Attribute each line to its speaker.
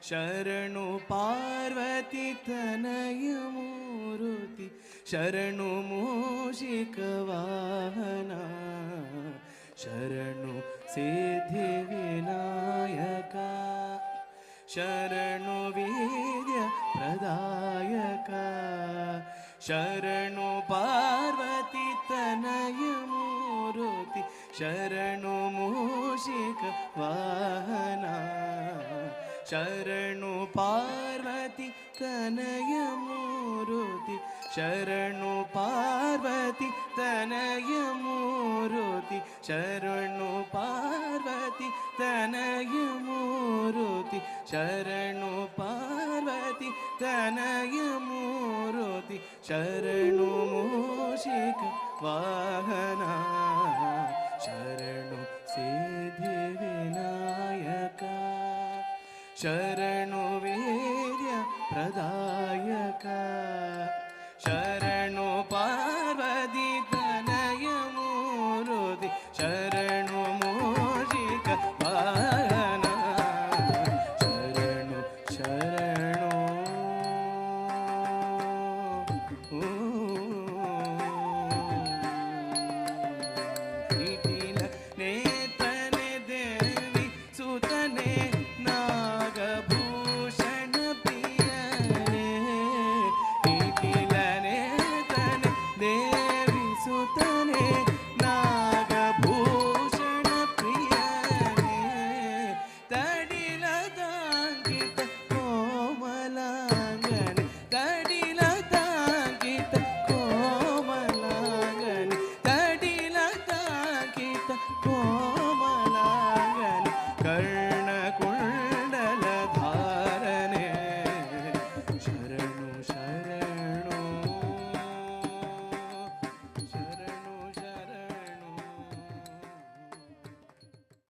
Speaker 1: ಶರಣು ಪಾರ್ವತಿ ತನಯ ಮೂರುತಿ ಶರಣು ಮೂಷಿಕ ವಾಹನ ಶರಣು ಸಿದ್ಧಿ ವಿನಾಯಕ ಶರಣು वीर्य प्रदायक शरणु पार्वती तनय मूर्ति शरणु मूषिक वाहना शरणु पार्वती तनय मूर्ति शरणु पार्वती तनय मूर्ति शरणु पार्वती तनय मूर्ति शरणु पार्वती तनय मूर्ति शरणु मूषिक वाहना शरणु सिद्धि विनायक शरणु वीर्य प्रदायक